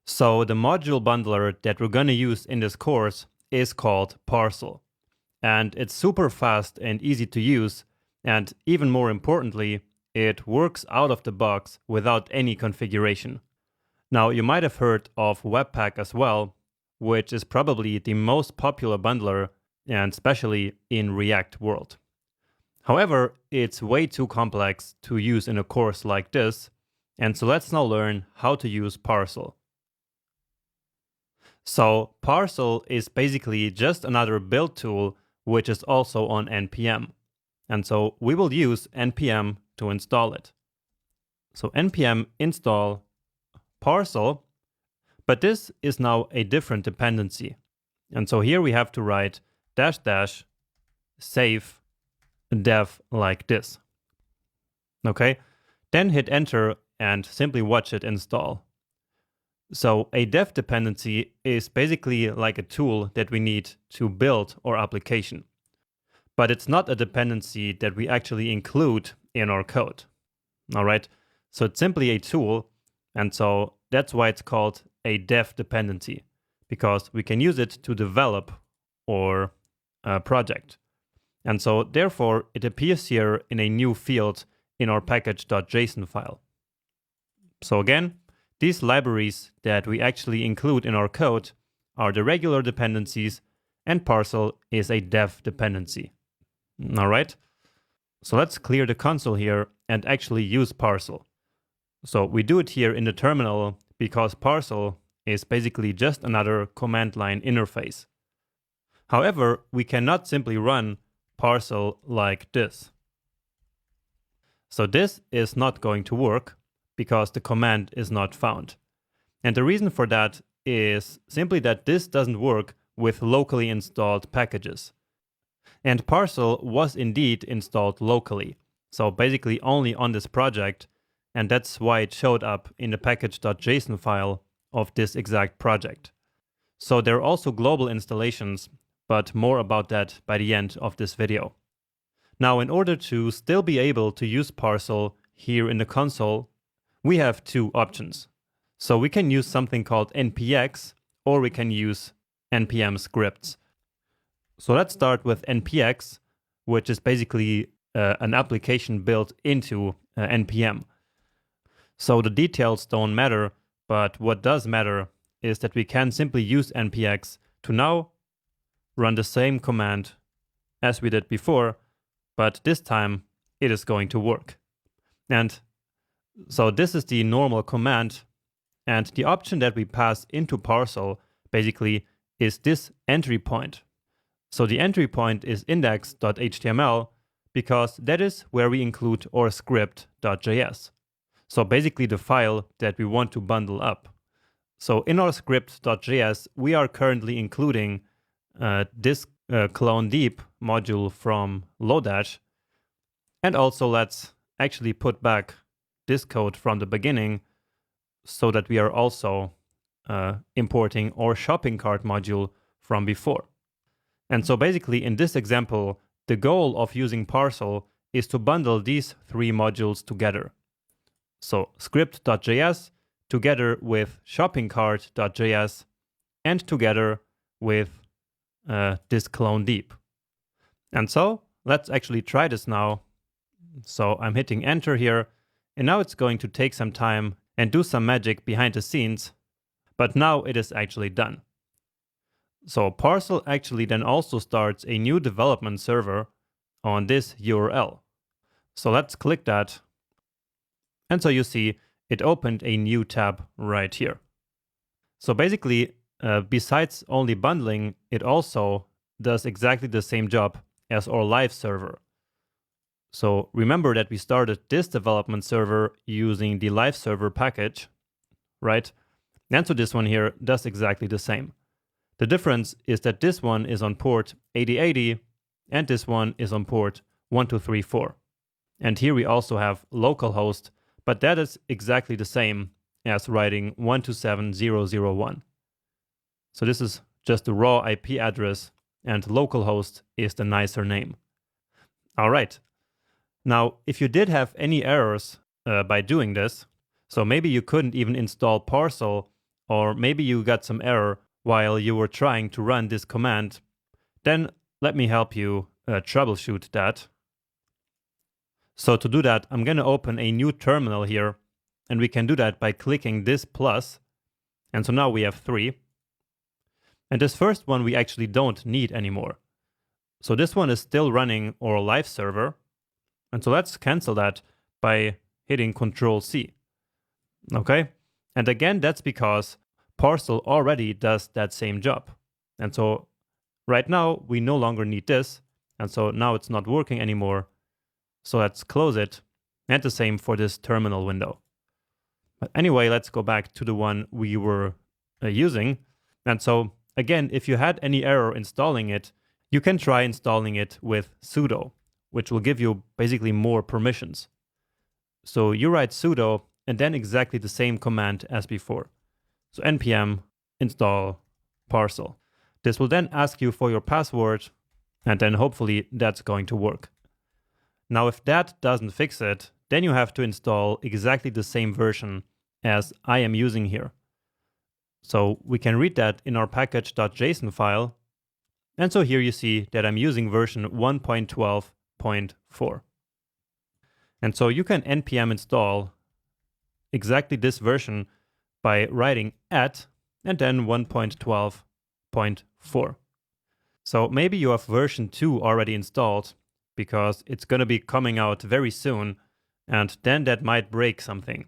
So the module bundler that we're going to use in this course is called Parcel. And it's super fast and easy to use. And even more importantly, it works out of the box without any configuration. Now, you might have heard of Webpack as well, which is probably the most popular bundler, and especially in React world. However, it's way too complex to use in a course like this, and so let's now learn how to use Parcel. So Parcel is basically just another build tool which is also on NPM. And so we will use NPM to install it. So NPM install Parcel, but this is now a different dependency. And so here we have to write -- save dev like this. Okay, then hit enter and simply watch it install. So a dev dependency is basically like a tool that we need to build our application. But it's not a dependency that we actually include in our code. All right, so it's simply a tool, and so that's why it's called a dev dependency, because we can use it to develop our project. And so therefore it appears here in a new field in our package.json file. So again, these libraries that we actually include in our code are the regular dependencies, and Parcel is a dev dependency. All right, so let's clear the console here and actually use Parcel. So we do it here in the terminal because Parcel is basically just another command line interface. However, we cannot simply run Parcel like this. So this is not going to work because the command is not found. And the reason for that is simply that this doesn't work with locally installed packages. And Parcel was indeed installed locally, so basically only on this project, and that's why it showed up in the package.json file of this exact project. So there are also global installations, but more about that by the end of this video. Now, in order to still be able to use Parcel here in the console, we have two options. So we can use something called npx, or we can use npm scripts. So let's start with npx, which is basically an application built into npm. So the details don't matter, but what does matter is that we can simply use npx to now run the same command as we did before, but this time it is going to work. And so this is the normal command, and the option that we pass into Parcel basically is this entry point. So the entry point is index.html because that is where we include our script.js. So basically the file that we want to bundle up. So in our script.js, we are currently including this clone deep module from Lodash. And also let's actually put back this code from the beginning so that we are also importing our shopping cart module from before. And so basically in this example, the goal of using Parcel is to bundle these three modules together. So script.js together with shoppingcart.js and together with this clone deep. And so let's actually try this now. So I'm hitting enter here, and now it's going to take some time and do some magic behind the scenes, but now it is actually done. So Parcel actually then also starts a new development server on this URL. So let's click that. And so you see it opened a new tab right here. So basically, besides only bundling, it also does exactly the same job as our live server. So remember that we started this development server using the live server package, right? And so this one here does exactly the same. The difference is that this one is on port 8080 and this one is on port 1234. And here we also have localhost, but that is exactly the same as writing 127.0.0.1. So this is just the raw IP address, and localhost is the nicer name. All right. Now, if you did have any errors by doing this, so maybe you couldn't even install Parcel or maybe you got some error while you were trying to run this command, then let me help you troubleshoot that. So to do that, I'm going to open a new terminal here, and we can do that by clicking this plus. And so now we have 3. And this first one we actually don't need anymore. So this one is still running our live server. And so let's cancel that by hitting Control C. Okay? And again, that's because Parcel already does that same job. And so right now we no longer need this. And so now it's not working anymore. So let's close it. And the same for this terminal window. But anyway, let's go back to the one we were using. And so again, if you had any error installing it, you can try installing it with sudo, which will give you basically more permissions. So you write sudo and then exactly the same command as before. So npm install parcel. This will then ask you for your password, and then hopefully that's going to work. Now, if that doesn't fix it, then you have to install exactly the same version as I am using here. So we can read that in our package.json file. And so here you see that I'm using version 1.12.4. And so you can npm install exactly this version by writing @ and then 1.12.4. So maybe you have version 2 already installed, because it's going to be coming out very soon, and then that might break something.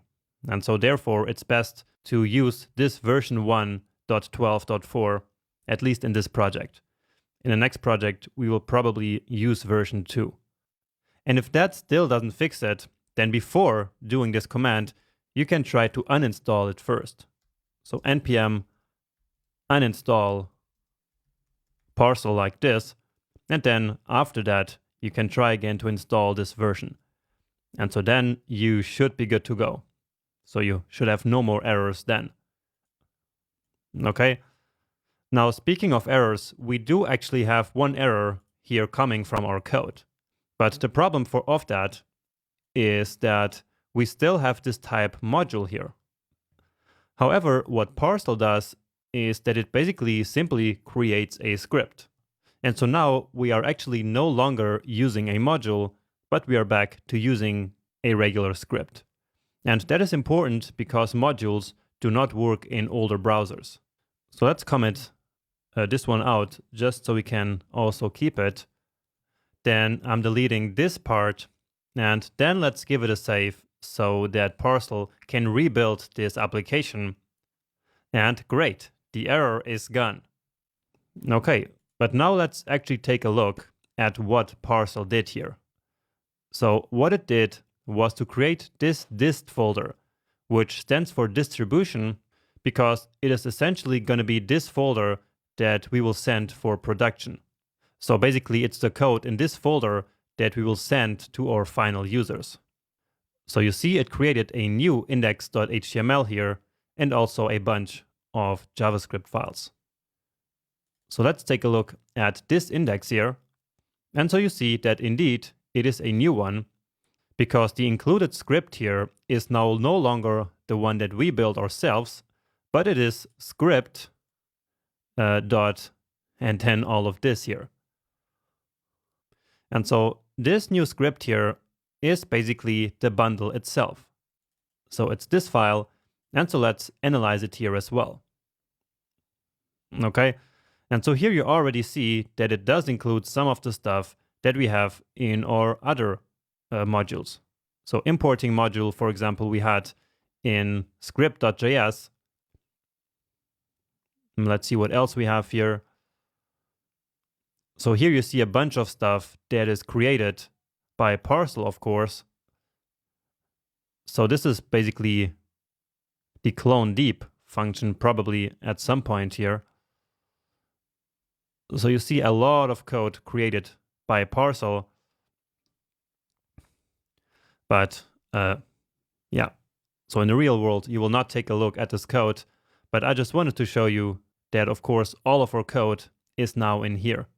And so therefore it's best to use this version 1.12.4, at least in this project. In the next project, we will probably use version 2. And if that still doesn't fix it, then before doing this command, you can try to uninstall it first. So npm uninstall parcel like this, and then after that, you can try again to install this version. And so then you should be good to go. So you should have no more errors then. Okay. Now, speaking of errors, we do actually have one error here coming from our code. But the problem of that is that we still have this type module here. However, what Parcel does is that it basically simply creates a script. And so now we are actually no longer using a module, but we are back to using a regular script. And that is important because modules do not work in older browsers. So let's comment this one out just so we can also keep it. Then I'm deleting this part, and then let's give it a save so that Parcel can rebuild this application. And great, the error is gone. Okay, but now let's actually take a look at what Parcel did here. So what it did was to create this dist folder, which stands for distribution, because it is essentially going to be this folder that we will send for production. So basically it's the code in this folder that we will send to our final users. So you see it created a new index.html here and also a bunch of JavaScript files. So let's take a look at this index here. And so you see that indeed it is a new one, because the included script here is now no longer the one that we built ourselves, but it is script dot and then all of this here. And so this new script here is basically the bundle itself. So it's this file, and so let's analyze it here as well. Okay, and so here you already see that it does include some of the stuff that we have in our other modules. So importing module, for example, we had in script.js. Let's see what else we have here. So here you see a bunch of stuff that is created by Parcel, of course. So this is basically the clone deep function probably at some point here. So you see a lot of code created by Parcel. But yeah, so in the real world, you will not take a look at this code. But I just wanted to show you that, of course, all of our code is now in here.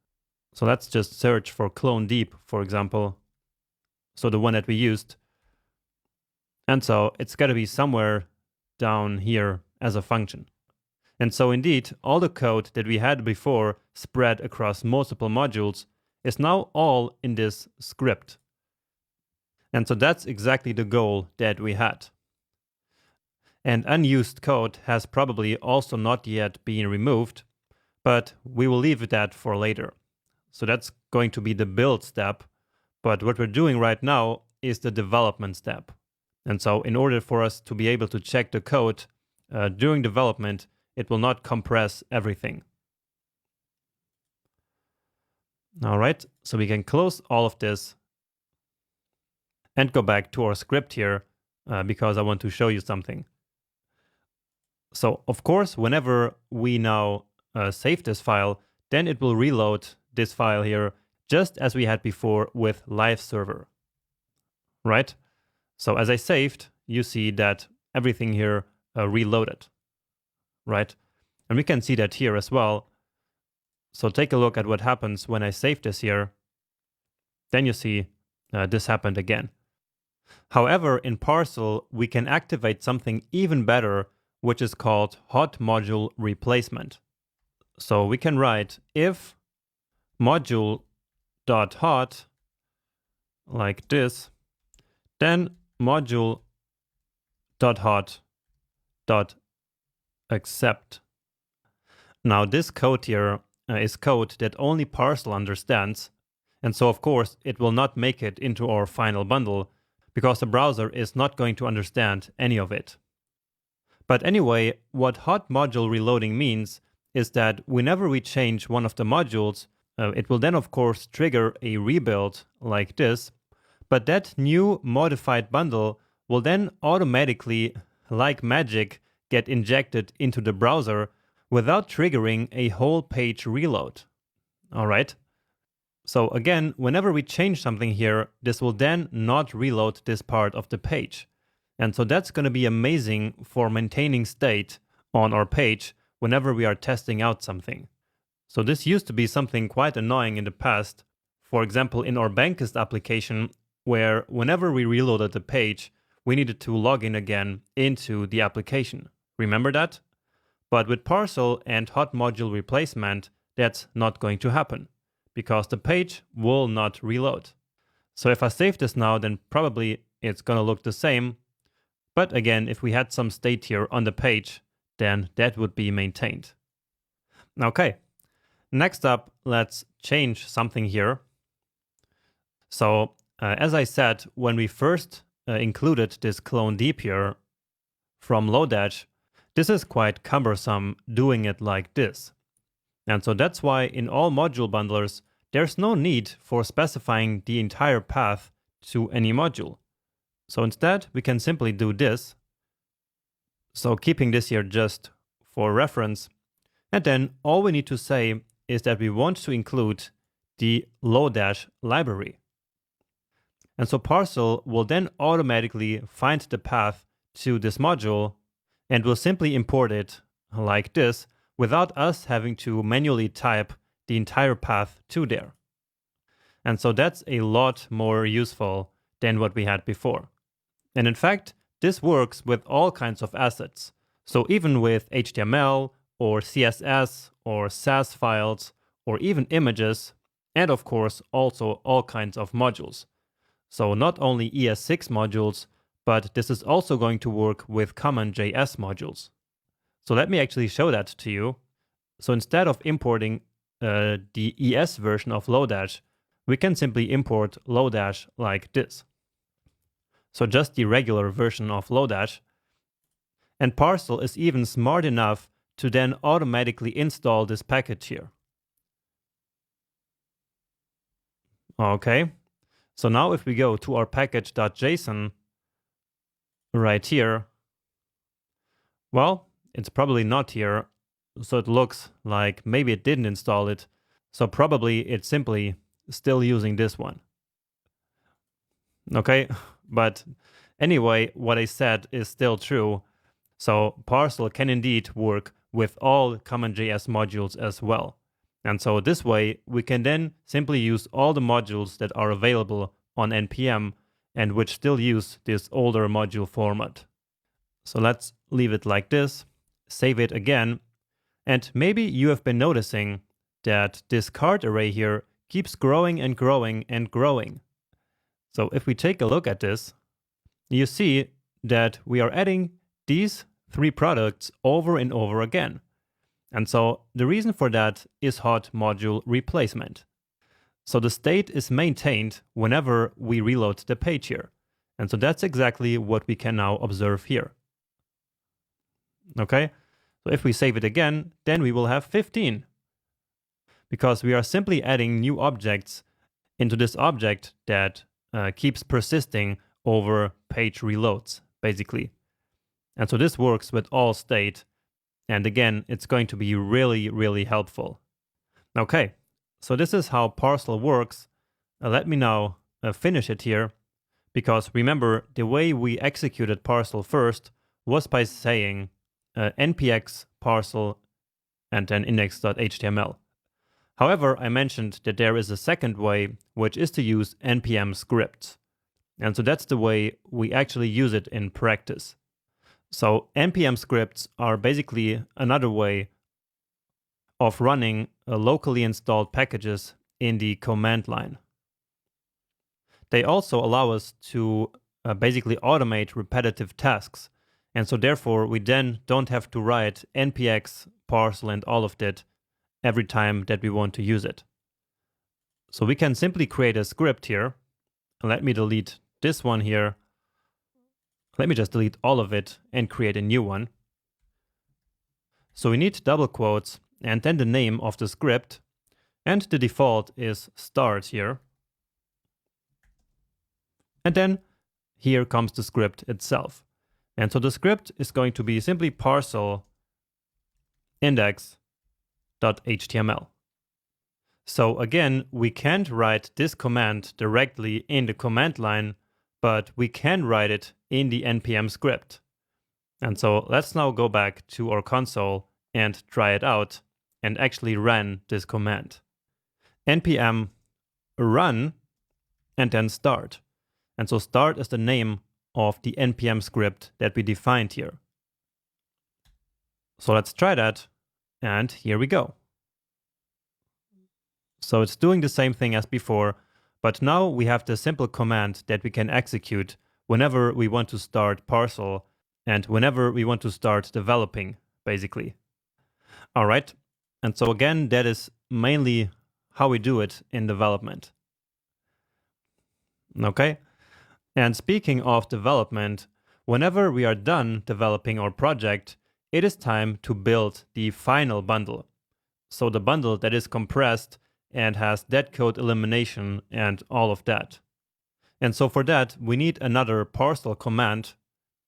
So let's just search for clone deep, for example. So the one that we used. And so it's got to be somewhere down here as a function. And so indeed, all the code that we had before spread across multiple modules is now all in this script. And so that's exactly the goal that we had. And unused code has probably also not yet been removed, but we will leave that for later. So that's going to be the build step, but what we're doing right now is the development step. And so in order for us to be able to check the code during development, it will not compress everything. All right, so we can close all of this and go back to our script here because I want to show you something. So of course, whenever we now save this file, then it will reload this file here just as we had before with live server, right? So as I saved, you see that everything here reloaded, right? And we can see that here as well. So take a look at what happens when I save this here. Then you see this happened again. However, in Parcel, we can activate something even better, which is called hot module replacement. So we can write if module.hot like this, then module.hot.accept. Now this code here is code that only Parcel understands, and so of course it will not make it into our final bundle because the browser is not going to understand any of it. But anyway, what hot module reloading means is that whenever we change one of the modules, it will then of course trigger a rebuild like this, but that new modified bundle will then automatically, like magic, get injected into the browser without triggering a whole page reload. All right. So again, whenever we change something here, this will then not reload this part of the page. And so that's going to be amazing for maintaining state on our page whenever we are testing out something. So this used to be something quite annoying in the past. For example, in our Bankist application, where whenever we reloaded the page, we needed to log in again into the application. Remember that? But with Parcel and hot module replacement, that's not going to happen because the page will not reload. So if I save this now, then probably it's going to look the same. But again, if we had some state here on the page, then that would be maintained. Okay, next up, let's change something here. So as I said, when we first included this clone deep here from Lodash, this is quite cumbersome doing it like this. And so that's why in all module bundlers, there's no need for specifying the entire path to any module. So instead, we can simply do this. So keeping this here just for reference. And then all we need to say is that we want to include the Lodash library. And so Parcel will then automatically find the path to this module and will simply import it like this without us having to manually type the entire path to there. And so that's a lot more useful than what we had before. And in fact, this works with all kinds of assets. So even with HTML or CSS or SAS files or even images, and of course also all kinds of modules. So not only ES6 modules, but this is also going to work with CommonJS modules. So let me actually show that to you. So instead of importing the ES version of Lodash, we can simply import Lodash like this. So just the regular version of Lodash. And Parcel is even smart enough to then automatically install this package here. Okay, so now if we go to our package.json right here, well, it's probably not here. So it looks like maybe it didn't install it. So probably it's simply still using this one. Okay, but anyway, what I said is still true. So Parcel can indeed work with all CommonJS modules as well. And so this way, we can then simply use all the modules that are available on NPM and which still use this older module format. So let's leave it like this, save it again, And maybe you have been noticing that this card array here keeps growing and growing and growing. So if we take a look at this, you see that we are adding these 3 products over and over again. And so the reason for that is hot module replacement. So the state is maintained whenever we reload the page here. And so that's exactly what we can now observe here. Okay, so if we save it again, then we will have 15. Because we are simply adding new objects into this object that keeps persisting over page reloads, basically. And so this works with all state. And again, it's going to be really, really helpful. Okay, so this is how Parcel works. Let me now finish it here. Because remember, the way we executed Parcel first was by saying npx parcel and then index.html. However, I mentioned that there is a second way, which is to use npm scripts. And so that's the way we actually use it in practice. So npm scripts are basically another way of running locally installed packages in the command line. They also allow us to basically automate repetitive tasks. And so therefore, we then don't have to write npx, parcel, and all of that every time that we want to use it. So we can simply create a script here. Let me delete this one here. Let me just delete all of it and create a new one. So we need double quotes and then the name of the script. And the default is start here. And then here comes the script itself. And so the script is going to be simply parcel index.html. So again, we can't write this command directly in the command line, but we can write it in the npm script. And so let's now go back to our console and try it out and actually run this command. npm run and then start. And so start is the name of the npm script that we defined here. So let's try that, and here we go. So it's doing the same thing as before, but now we have the simple command that we can execute whenever we want to start Parcel and whenever we want to start developing, basically. All right, and so again, that is mainly how we do it in development. Okay. And speaking of development, whenever we are done developing our project, it is time to build the final bundle. So the bundle that is compressed and has dead code elimination and all of that. And so for that, we need another parcel command.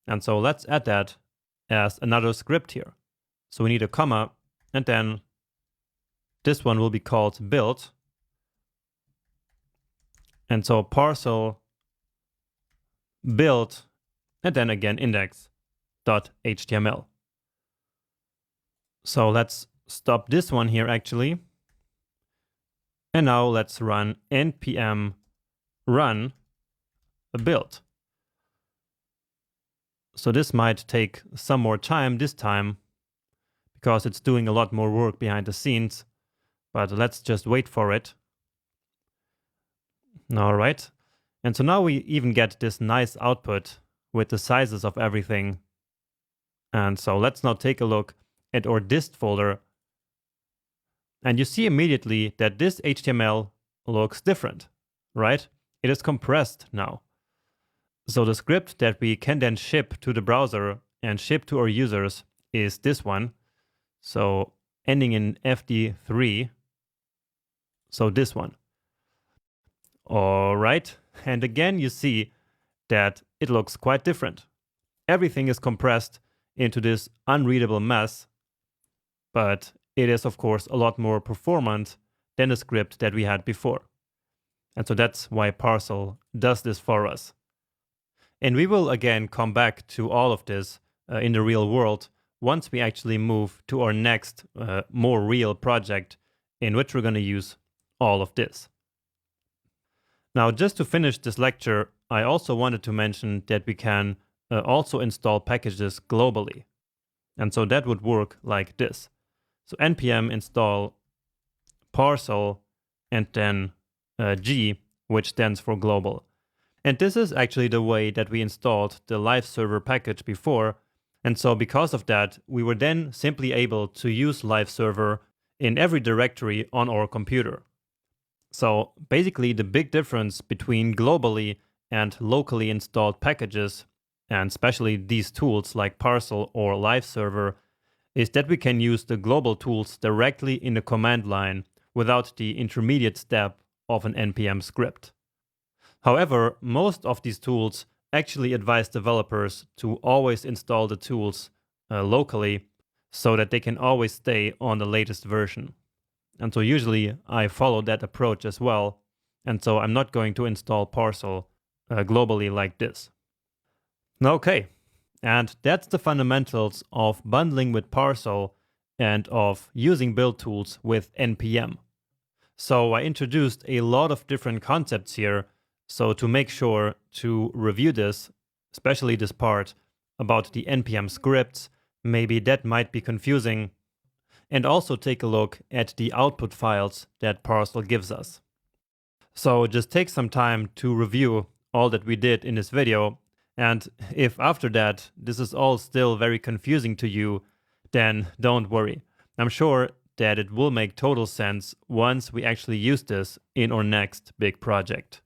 And so let's add that as another script here. So we need a comma, and then this one will be called build. And so parcel build, and then again index.html. So let's stop this one here actually. And now let's run npm run a build. So this might take some more time this time because it's doing a lot more work behind the scenes, but let's just wait for it. All right. And so now we even get this nice output with the sizes of everything. And so let's now take a look at our dist folder. And you see immediately that this HTML looks different, right? It is compressed now. So the script that we can then ship to the browser and ship to our users is this one. So ending in FD3. So this one. All right. And again, you see that it looks quite different. Everything is compressed into this unreadable mess, but it is, of course, a lot more performant than the script that we had before. And so that's why Parcel does this for us. And we will again come back to all of this in the real world once we actually move to our next more real project in which we're going to use all of this. Now, just to finish this lecture, I also wanted to mention that we can also install packages globally. And so that would work like this. So npm install parcel and then G, which stands for global. And this is actually the way that we installed the live server package before. And so because of that, we were then simply able to use live server in every directory on our computer. So basically the big difference between globally and locally installed packages, and especially these tools like Parcel or live server, is that we can use the global tools directly in the command line without the intermediate step of an npm script. However, most of these tools actually advise developers to always install the tools locally so that they can always stay on the latest version. And so usually I follow that approach as well. And so I'm not going to install Parcel globally like this. Okay, and that's the fundamentals of bundling with Parcel and of using build tools with npm. So I introduced a lot of different concepts here. So to make sure to review this, especially this part about the npm scripts, maybe that might be confusing. And also take a look at the output files that Parcel gives us. So just take some time to review all that we did in this video. And if after that this is all still very confusing to you, then don't worry. I'm sure that it will make total sense once we actually use this in our next big project.